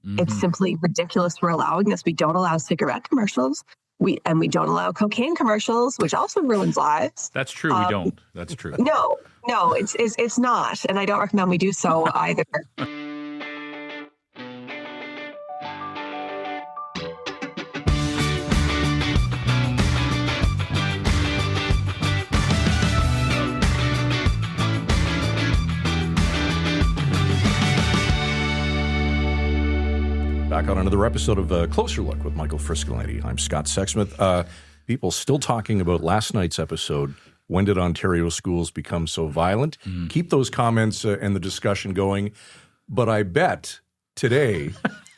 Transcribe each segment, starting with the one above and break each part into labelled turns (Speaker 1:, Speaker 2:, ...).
Speaker 1: It's simply ridiculous we're allowing this. We don't allow cigarette commercials. We don't allow cocaine commercials, which also ruins lives.
Speaker 2: That's true. We don't. That's true.
Speaker 1: No, it's not. And I don't recommend we do so either.
Speaker 3: Back on another episode of Closer Look with Michael Friscolanti. I'm Scott Sexsmith. People still talking about last night's episode. When did Ontario schools become so violent? Keep those comments and the discussion going. But I bet today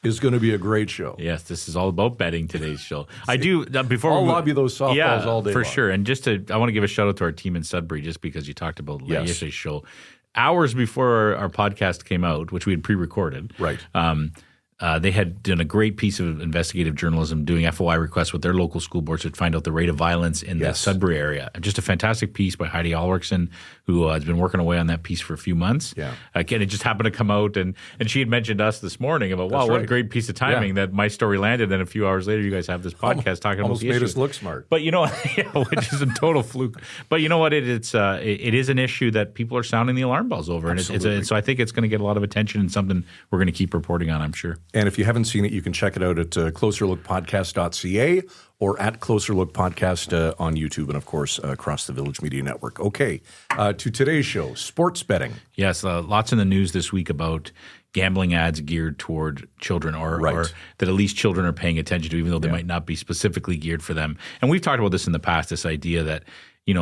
Speaker 3: is going to be a great show.
Speaker 2: Yes, this is all about betting today's show. I do before
Speaker 3: I'll lobby those softballs all day
Speaker 2: for
Speaker 3: long.
Speaker 2: Sure. And I want to give a shout out to our team in Sudbury, just because you talked about yesterday's show. Hours before our podcast came out, which we had pre-recorded,
Speaker 3: right?
Speaker 2: They had done a great piece of investigative journalism doing FOI requests with their local school boards to find out the rate of violence in the Sudbury area. Just a fantastic piece by Heidi Ulrichsen, who has been working away on that piece for a few months.
Speaker 3: Yeah.
Speaker 2: Again, it just happened to come out, and she had mentioned us this morning about, wow, what a great piece of timing that my story landed. Then a few hours later, you guys have this podcast talking about the issue.
Speaker 3: Almost made us look smart.
Speaker 2: But you know, which is a total fluke. But you know what? It is an issue that people are sounding the alarm bells over. And so I think it's going to get a lot of attention and something we're going to keep reporting on, I'm sure.
Speaker 3: And if you haven't seen it, you can check it out at closerlookpodcast.ca or at Closer Look Podcast on YouTube and, of course, across the Village Media Network. Okay, to today's show, sports betting.
Speaker 2: Yes, lots in the news this week about gambling ads geared toward children or that at least children are paying attention to, even though they might not be specifically geared for them. And we've talked about this in the past, this idea that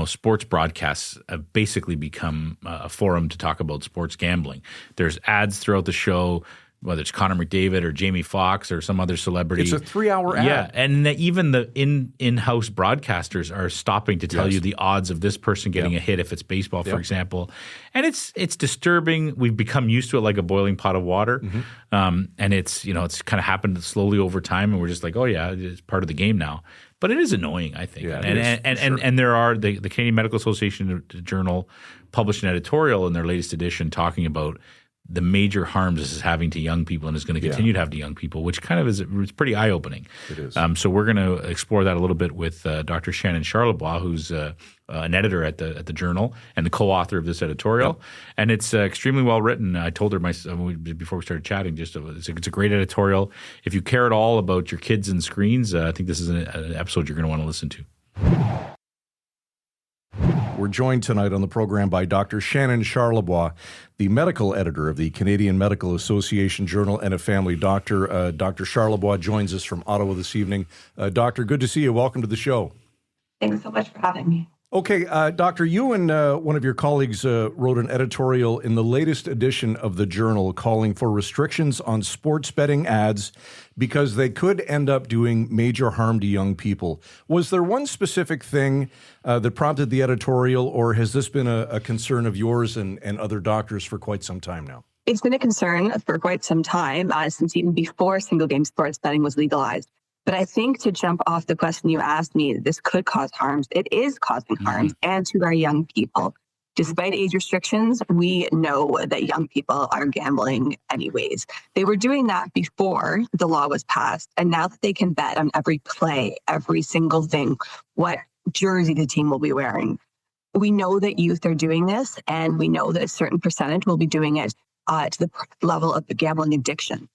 Speaker 2: sports broadcasts have basically become a forum to talk about sports gambling. There's ads throughout the show, whether it's Connor McDavid or Jamie Foxx or some other celebrity.
Speaker 3: It's a 3-hour ad.
Speaker 2: Yeah, and even the in-house broadcasters are stopping to tell you the odds of this person getting a hit if it's baseball, for example. And it's disturbing. We've become used to it like a boiling pot of water. And it's kind of happened slowly over time, and we're just like, oh yeah, it's part of the game now. But it is annoying, I think.
Speaker 3: Yeah,
Speaker 2: and there are the Canadian Medical Association Journal published an editorial in their latest edition talking about the major harms this is having to young people and is going to continue to have to young people, which kind of it's pretty eye-opening.
Speaker 3: It is.
Speaker 2: So we're going to explore that a little bit with Dr. Shannon Charlebois, who's an editor at the Journal and the co-author of this editorial. Yep. And it's extremely well written. I told her before we started chatting, it's a great editorial. If you care at all about your kids and screens, I think this is an episode you're going to want to listen to.
Speaker 3: We're joined tonight on the program by Dr. Shannon Charlebois, the medical editor of the Canadian Medical Association Journal and a family doctor. Dr. Charlebois joins us from Ottawa this evening. Doctor, good to see you. Welcome to the show.
Speaker 1: Thanks so much for having me.
Speaker 3: Okay, Doctor, you and one of your colleagues wrote an editorial in the latest edition of the Journal calling for restrictions on sports betting ads because they could end up doing major harm to young people. Was there one specific thing that prompted the editorial, or has this been a concern of yours and other doctors for quite some time now?
Speaker 1: It's been a concern for quite some time, since even before single-game sports betting was legalized. But I think, to jump off the question you asked me, this could cause harms. It is causing harms, and to our young people. Despite age restrictions, we know that young people are gambling anyways. They were doing that before the law was passed. And now that they can bet on every play, every single thing, what jersey the team will be wearing, we know that youth are doing this, and we know that a certain percentage will be doing it to the level of the gambling addiction.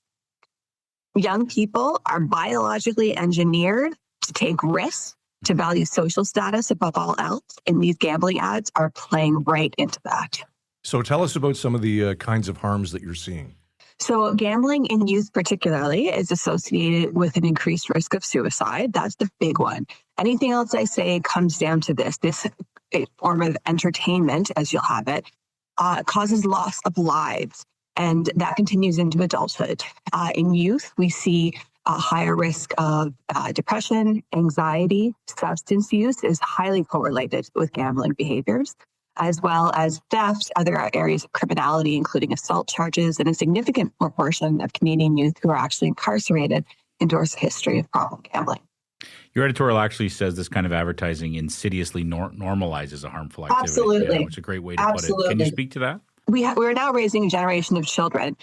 Speaker 1: Young people are biologically engineered to take risks, to value social status above all else, and these gambling ads are playing right into that.
Speaker 3: So tell us about some of the kinds of harms that you're seeing.
Speaker 1: So gambling in youth particularly is associated with an increased risk of suicide. That's the big one. Anything else I say comes down to this form of entertainment, as you'll have it, causes loss of lives. And that continues into adulthood. In youth, we see a higher risk of depression, anxiety. Substance use is highly correlated with gambling behaviors, as well as theft, other areas of criminality, including assault charges, and a significant proportion of Canadian youth who are actually incarcerated endorse a history of problem gambling.
Speaker 2: Your editorial actually says this kind of advertising insidiously normalizes a harmful activity.
Speaker 1: Absolutely.
Speaker 2: Yeah, which is a great way to put it. Can you speak to that?
Speaker 1: We're now raising a generation of children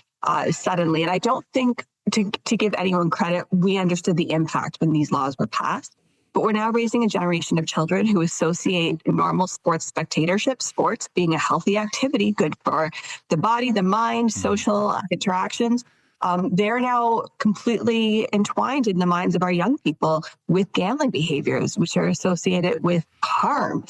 Speaker 1: suddenly, and I don't think to give anyone credit, we understood the impact when these laws were passed. But we're now raising a generation of children who associate normal sports spectatorship, sports being a healthy activity, good for the body, the mind, social interactions. They're now completely entwined in the minds of our young people with gambling behaviors, which are associated with harm.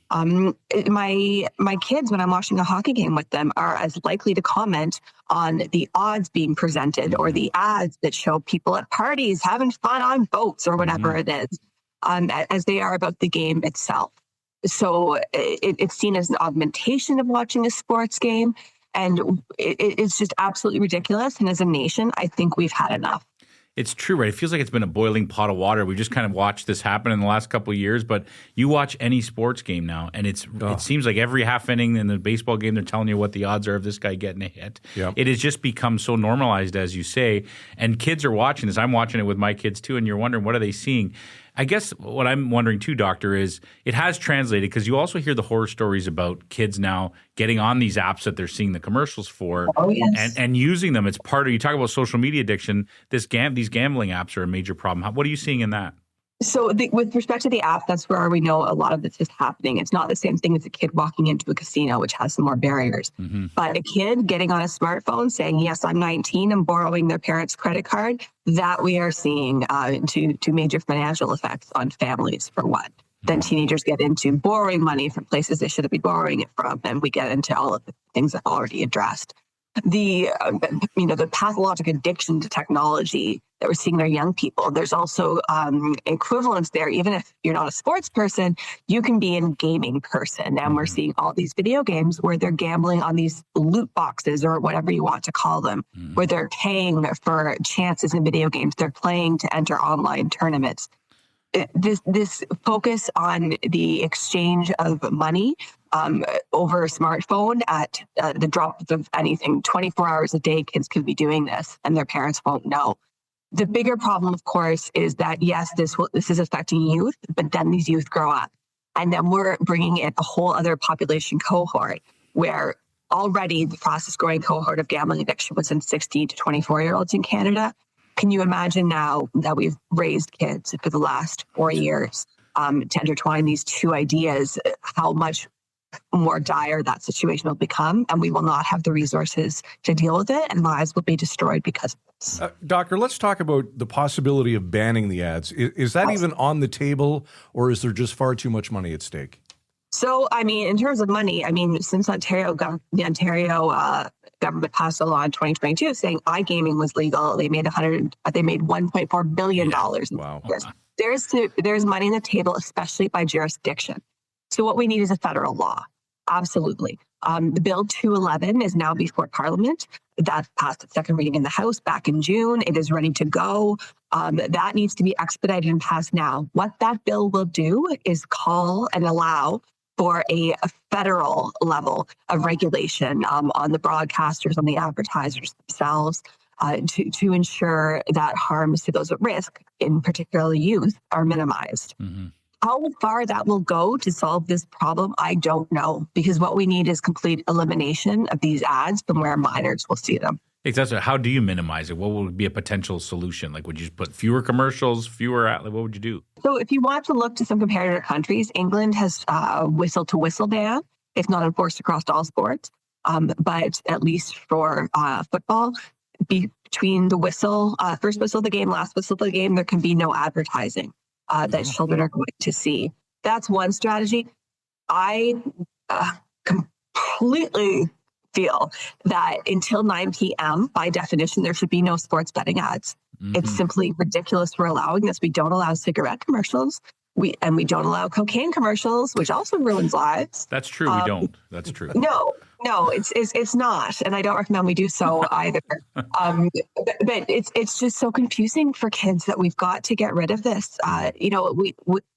Speaker 1: My kids, when I'm watching a hockey game with them, are as likely to comment on the odds being presented or the ads that show people at parties having fun on boats or whatever it is, as they are about the game itself. So it's seen as an augmentation of watching a sports game. And it's just absolutely ridiculous. And as a nation, I think we've had enough.
Speaker 2: It's true, right? It feels like it's been a boiling pot of water. We just kind of watched this happen in the last couple of years. But you watch any sports game now, and it seems like every half inning in the baseball game, they're telling you what the odds are of this guy getting a hit. Yep. It has just become so normalized, as you say. And kids are watching this. I'm watching it with my kids too, and you're wondering, what are they seeing? I guess what I'm wondering too, Doctor, is it has translated, because you also hear the horror stories about kids now getting on these apps that they're seeing the commercials for and using them. It's part of, you talk about social media addiction, these gambling apps are a major problem. What are you seeing in that?
Speaker 1: So with respect to the app, that's where we know a lot of this is happening. It's not the same thing as a kid walking into a casino, which has some more barriers. But a kid getting on a smartphone saying, yes, I'm 19, and borrowing their parents' credit card, that we are seeing to major financial effects on families, for one. Then teenagers get into borrowing money from places they shouldn't be borrowing it from, and we get into all of the things I've already addressed. The pathologic addiction to technology that we're seeing in our young people. There's also equivalence there. Even if you're not a sports person, you can be a gaming person. And we're seeing all these video games where they're gambling on these loot boxes, or whatever you want to call them, where they're paying for chances in video games. They're playing to enter online tournaments. This focus on the exchange of money over a smartphone at the drop of anything, 24 hours a day, kids could be doing this, and their parents won't know. The bigger problem, of course, is that, yes, this is affecting youth, but then these youth grow up. And then we're bringing in a whole other population cohort where already the fastest growing cohort of gambling addiction was in 16 to 24-year-olds in Canada. Can you imagine now that we've raised kids for the last 4 years to intertwine these two ideas, how much more dire that situation will become, and we will not have the resources to deal with it, and lives will be destroyed because of this.
Speaker 3: Doctor, let's talk about the possibility of banning the ads. Is that even on the table, or is there just far too much money at stake?
Speaker 1: So, in terms of money, since the Ontario government passed a law in 2022 saying iGaming was legal, they made $1.4 billion.
Speaker 3: Wow.
Speaker 1: There's money on the table, especially by jurisdiction. So what we need is a federal law. Absolutely. The Bill 211 is now before Parliament. That passed its second reading in the House back in June. It is ready to go. That needs to be expedited and passed now. What that bill will do is call and allow for a federal level of regulation on the broadcasters, on the advertisers themselves, to ensure that harms to those at risk, in particular youth, are minimized. How far that will go to solve this problem, I don't know, because what we need is complete elimination of these ads from where minors will see them.
Speaker 2: Exactly. How do you minimize it? What would be a potential solution? Like, would you put fewer commercials, what would you do?
Speaker 1: So if you want to look to some comparator countries, England has whistle-to-whistle ban. It's not enforced across all sports, but at least for football, between the whistle, first whistle of the game, last whistle of the game, there can be no advertising that children are going to see. That's one strategy. I completely feel that until 9 p.m., by definition, there should be no sports betting ads. It's simply ridiculous we're allowing this. We don't allow cigarette commercials. We don't allow cocaine commercials, which also ruins lives.
Speaker 2: That's true. We don't. That's true.
Speaker 1: No, it's not, and I don't recommend we do so either. But it's just so confusing for kids that we've got to get rid of this.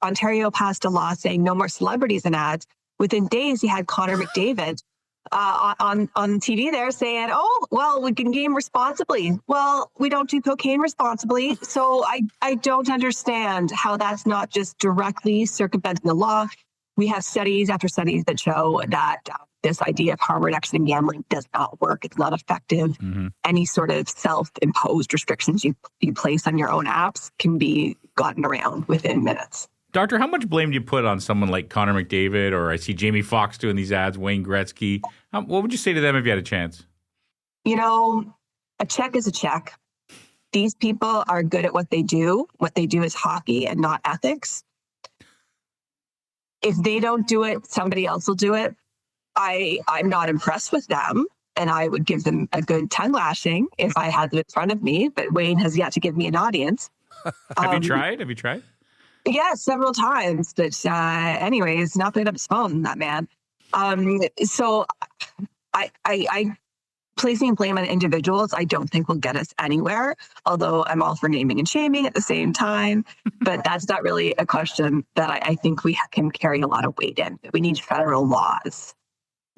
Speaker 1: Ontario passed a law saying no more celebrities in ads. Within days, you had Connor McDavid on TV there saying, "Oh, well, we can game responsibly." Well, we don't do cocaine responsibly, so I don't understand how that's not just directly circumventing the law. we have studies after studies that show that this idea of harm reduction in gambling does not work. It's not effective. Any sort of self-imposed restrictions you place on your own apps can be gotten around within minutes.
Speaker 2: Doctor, how much blame do you put on someone like Connor McDavid, or I see Jamie Foxx doing these ads, Wayne Gretzky? What would you say to them if you had a chance?
Speaker 1: A check is a check. These people are good at what they do. What they do is hockey and not ethics. If they don't do it, somebody else will do it. I'm not impressed with them, and I would give them a good tongue lashing if I had them in front of me, but Wayne has yet to give me an audience.
Speaker 2: Have you tried?
Speaker 1: Yeah, several times. But anyways, not picking up his phone, that man. So I placing blame on individuals, I don't think will get us anywhere, although I'm all for naming and shaming at the same time. But that's not really a question that I think we can carry a lot of weight in. We need federal laws.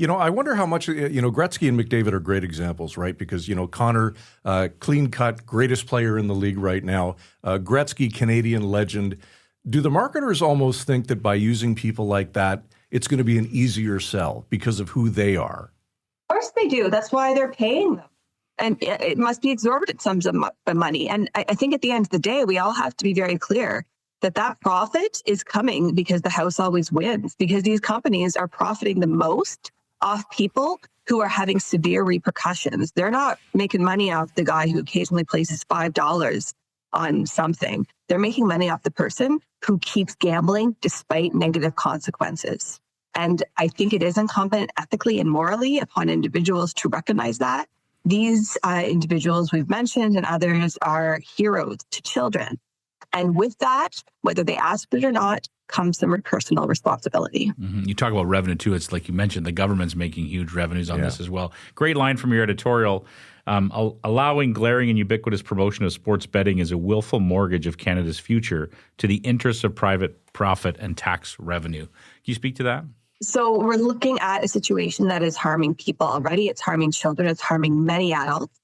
Speaker 3: I wonder how much, Gretzky and McDavid are great examples, right? Because, Connor, clean cut, greatest player in the league right now. Gretzky, Canadian legend. Do the marketers almost think that by using people like that, it's going to be an easier sell because of who they are?
Speaker 1: Of course they do. That's why they're paying them. And it must be exorbitant sums of money. And I think at the end of the day, we all have to be very clear that profit is coming because the house always wins, because these companies are profiting the most off people who are having severe repercussions. They're not making money off the guy who occasionally places $5 on something. They're making money off the person who keeps gambling despite negative consequences. And I think it is incumbent ethically and morally upon individuals to recognize that. These individuals we've mentioned and others are heroes to children. And with that, whether they ask it or not, comes some personal responsibility.
Speaker 2: You talk about revenue, too. It's like you mentioned, the government's making huge revenues on this as well. Great line from your editorial. Allowing glaring and ubiquitous promotion of sports betting is a willful mortgage of Canada's future to the interests of private profit and tax revenue. Can you speak to that?
Speaker 1: So we're looking at a situation that is harming people already. It's harming children. It's harming many adults.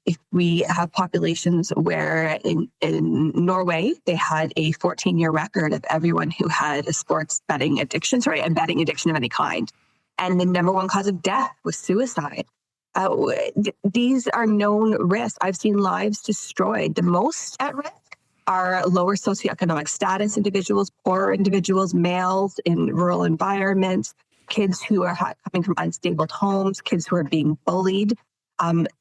Speaker 1: If we have populations where in Norway, they had a 14-year record of everyone who had a sports betting addiction, a betting addiction of any kind. And the number one cause of death was suicide. These are known risks. I've seen lives destroyed. The most at risk are lower socioeconomic status individuals, poorer individuals, males in rural environments, kids who are coming from unstable homes, kids who are being bullied.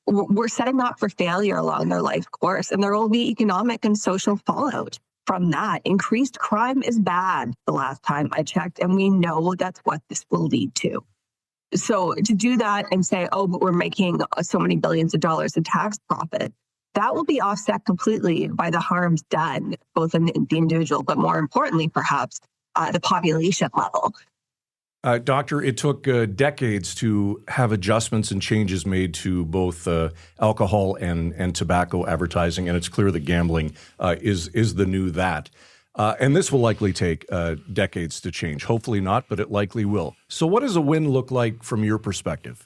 Speaker 1: We're setting up for failure along their life course, and there will be economic and social fallout from that. Increased crime is bad the last time I checked, and we know that's what this will lead to. So to do that and say, but we're making so many billions of dollars in tax profit, that will be offset completely by the harms done, both in the individual, but more importantly, perhaps, the population level.
Speaker 3: Doctor, it took decades to have adjustments and changes made to both alcohol and tobacco advertising, and it's clear that gambling is the new that. And this will likely take decades to change. Hopefully not, but it likely will. So what does a win look like from your perspective?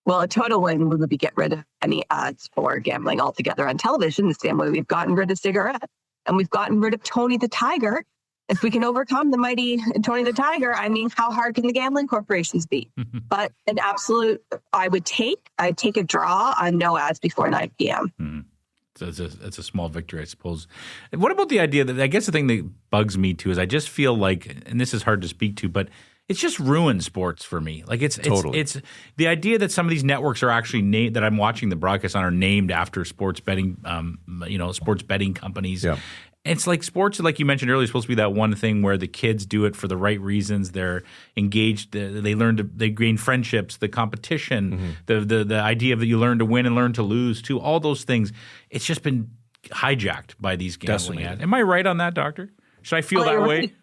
Speaker 1: Well, a total win would be get rid of any ads for gambling altogether on television, the same way we've gotten rid of cigarettes and we've gotten rid of Tony the Tiger. If we can overcome the mighty Tony the Tiger, how hard can the gambling corporations be? But an absolute, I'd take a draw on no ads before 9 p.m.
Speaker 2: So it's a small victory, I suppose. And what about the idea that, I guess the thing that bugs me too is I just feel like, and this is hard to speak to, but it's just ruined sports for me. Like it's the idea that some of these networks are actually named, that I'm watching the broadcast on, are named after sports betting, sports betting companies. Yeah. It's like sports, like you mentioned earlier, is supposed to be that one thing where the kids do it for the right reasons. They're engaged. They gain friendships, the competition, the idea that you learn to win and learn to lose too. All those things. It's just been hijacked by these gambling ads. Am I right on that, Doctor? Should I feel that way?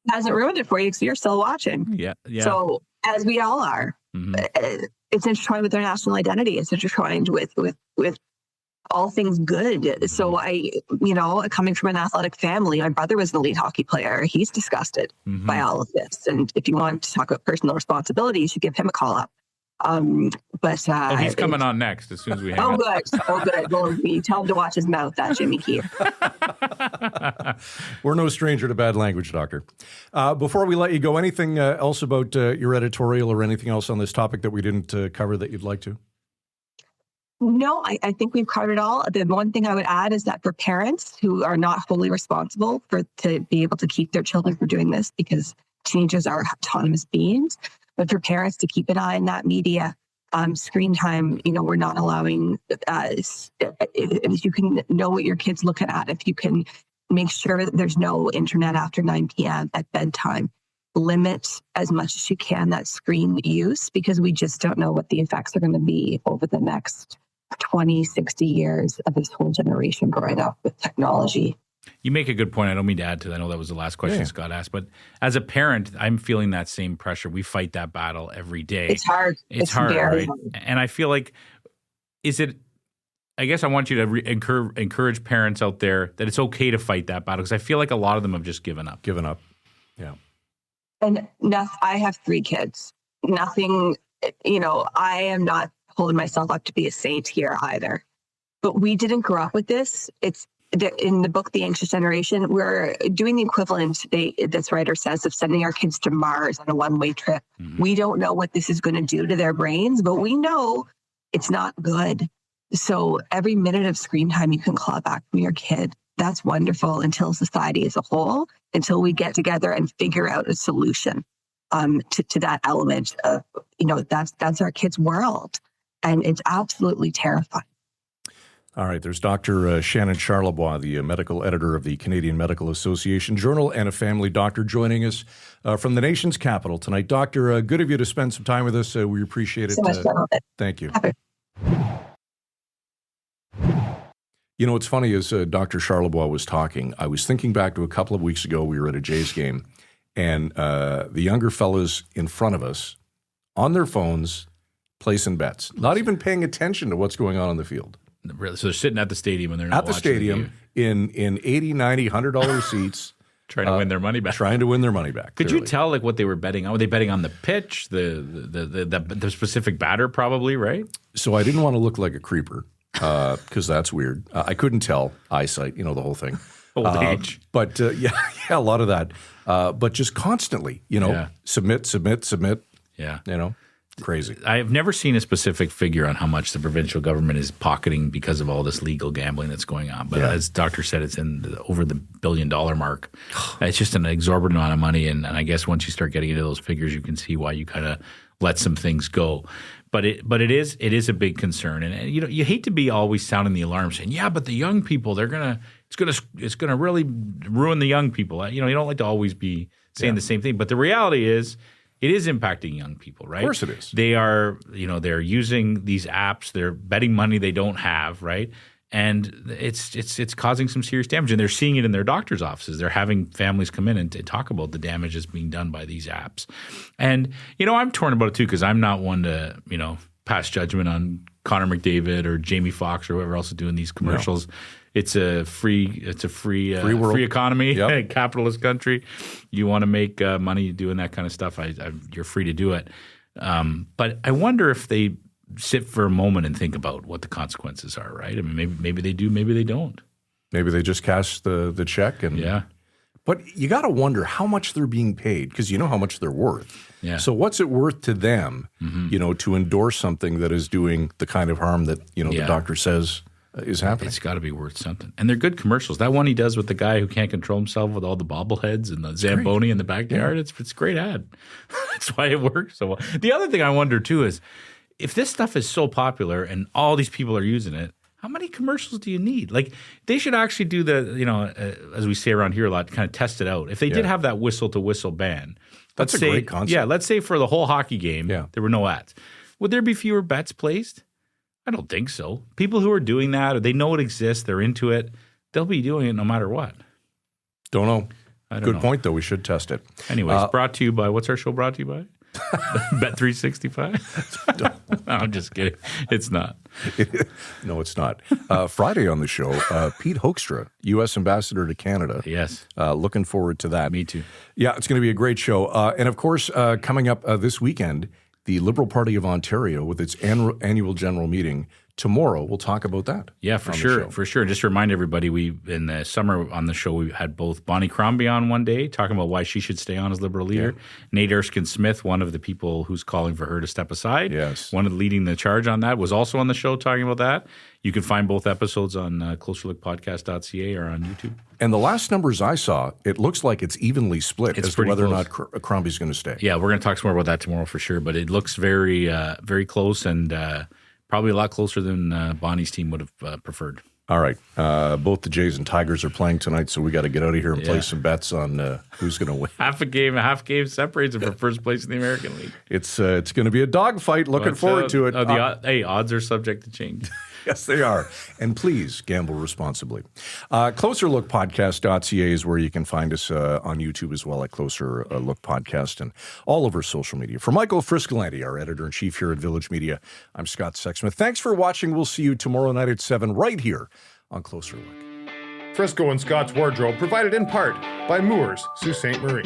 Speaker 1: Hasn't ruined it for you because you're still watching.
Speaker 2: Yeah.
Speaker 1: So as we all are, it's intertwined with their national identity. It's intertwined with all things good. So coming from an athletic family, my brother was an elite hockey player. He's disgusted by all of this. And if you want to talk about personal responsibility, you should give him a call up.
Speaker 2: He's coming on next as soon as we hang up.
Speaker 1: Oh, good. Well, we tell him to watch his mouth, that Jimmy Keith.
Speaker 3: We're no stranger to bad language, Doctor. Before we let you go, anything else about your editorial or anything else on this topic that we didn't cover that you'd like to?
Speaker 1: No, I think we've covered it all. The one thing I would add is that for parents who are not wholly responsible to be able to keep their children from doing this, because teenagers are autonomous beings, but for parents to keep an eye on that media, screen time, we're not allowing, if you can know what your kid's looking at, if you can make sure that there's no internet after 9 p.m. at bedtime, limit as much as you can that screen use, because we just don't know what the effects are going to be over the next 20, 60 years of this whole generation growing up with technology.
Speaker 2: You make a good point. I don't mean to add to that. I know that was the last question Scott asked, but as a parent, I'm feeling that same pressure. We fight that battle every day.
Speaker 1: It's hard.
Speaker 2: It's hard, right? Hard. And I feel like, I guess I want you to encourage parents out there that it's okay to fight that battle, because I feel like a lot of them have just given up.
Speaker 3: Yeah.
Speaker 1: And I have 3 kids. Nothing, I am not holding myself up to be a saint here either. But we didn't grow up with this. It's in the book, The Anxious Generation, we're doing the equivalent, this writer says, of sending our kids to Mars on a one-way trip. Mm-hmm. We don't know what this is going to do to their brains, but we know it's not good. So every minute of screen time you can claw back from your kid, that's wonderful until society as a whole, until we get together and figure out a solution to that element of, that's our kids' world. And it's absolutely terrifying.
Speaker 3: All right, there's Dr. Shannon Charlebois, the medical editor of the Canadian Medical Association Journal and a family doctor, joining us from the nation's capital tonight. Doctor, good of you to spend some time with us. We appreciate it.
Speaker 1: So much fun with it.
Speaker 3: Thank you. What's funny is Dr. Charlebois was talking. I was thinking back to a couple of weeks ago. We were at a Jays game, and the younger fellas in front of us, on their phones, placing bets, not even paying attention to what's going on the field.
Speaker 2: So they're sitting at the stadium and they're not
Speaker 3: at the stadium in $80, $90, $100 seats,
Speaker 2: trying to win their money back.
Speaker 3: Could
Speaker 2: you tell what they were betting on? Were they betting on the pitch, the specific batter, probably, right?
Speaker 3: So I didn't want to look like a creeper because that's weird. I couldn't tell eyesight, the whole thing.
Speaker 2: Old age,
Speaker 3: but yeah, a lot of that. But just constantly, submit.
Speaker 2: Yeah,
Speaker 3: crazy.
Speaker 2: I've never seen a specific figure on how much the provincial government is pocketing because of all this legal gambling that's going on. But as Doctor said, it's over the $1 billion mark. It's just an exorbitant amount of money. And I guess once you start getting into those figures, you can see why you kind of let some things go. But it is a big concern. And you hate to be always sounding the alarm saying, yeah, but the young people, it's gonna really ruin the young people. You don't like to always be saying the same thing. But the reality is, it is impacting young people, right?
Speaker 3: Of course it is.
Speaker 2: They are, they're using these apps. They're betting money they don't have, right? And it's causing some serious damage. And they're seeing it in their doctor's offices. They're having families come in and talk about the damage that's being done by these apps. And, I'm torn about it too, because I'm not one to, pass judgment on Connor McDavid or Jamie Foxx or whoever else is doing these commercials. No. It's a free world. Free economy, capitalist country. You want to make money doing that kind of stuff, you're free to do it. But I wonder if they sit for a moment and think about what the consequences are, right? I mean, maybe they do, maybe they don't. Maybe they just cash the check. But you got to wonder how much they're being paid, because you know how much they're worth. Yeah. So what's it worth to them, to endorse something that is doing the kind of harm that, the doctor says is happening? It's got to be worth something. And they're good commercials. That one he does with the guy who can't control himself with all the bobbleheads and the Zamboni in the backyard, it's a great ad. That's why it works so well. The other thing I wonder too is, if this stuff is so popular and all these people are using it, how many commercials do you need? Like, they should actually do as we say around here a lot, kind of test it out. If they did have that whistle-to-whistle ban. That's a great concept. Yeah, let's say for the whole hockey game, there were no ads. Would there be fewer bets placed? I don't think so. People who are doing that, or they know it exists, they're into it, they'll be doing it no matter what. Don't know. Good point, though. We should test it. Anyways, brought to you by – what's our show brought to you by? Bet365? I'm just kidding. It's not. No, it's not. Friday on the show, Pete Hoekstra, U.S. Ambassador to Canada. Yes. Looking forward to that. Me too. Yeah, it's going to be a great show. And, of course, coming up this weekend, the Liberal Party of Ontario, with its annual general meeting,
Speaker 3: tomorrow. We'll talk about that.
Speaker 2: Yeah, for sure. Just to remind everybody, we in the summer on the show, we had both Bonnie Crombie on one day talking about why she should stay on as Liberal leader. Yeah. Nate Erskine-Smith, one of the people who's calling for her to step aside.
Speaker 3: Yes.
Speaker 2: One of the leading the charge on that, was also on the show talking about that. You can find both episodes on closerlookpodcast.ca or on YouTube.
Speaker 3: And the last numbers I saw, it looks like it's evenly split as to whether or not Crombie's going to stay.
Speaker 2: Yeah, we're going to talk some more about that tomorrow for sure. But it looks very, very close and probably a lot closer than Bonnie's team would have preferred.
Speaker 3: All right. Both the Jays and Tigers are playing tonight, so we got to get out of here and play some bets on who's going to win.
Speaker 2: half game separates them for first place in the American League.
Speaker 3: It's going to be a dogfight. Looking forward to it.
Speaker 2: Odds are subject to change.
Speaker 3: Yes, they are. And please gamble responsibly. Closerlookpodcast.ca is where you can find us on YouTube as well at Closer Look Podcast and all over social media. For Michael Friscolanti, our editor-in-chief here at Village Media, I'm Scott Sexsmith. Thanks for watching. We'll see you tomorrow night at 7 right here on Closer Look.
Speaker 4: Frisco and Scott's Wardrobe provided in part by Moores, Sault Ste. Marie.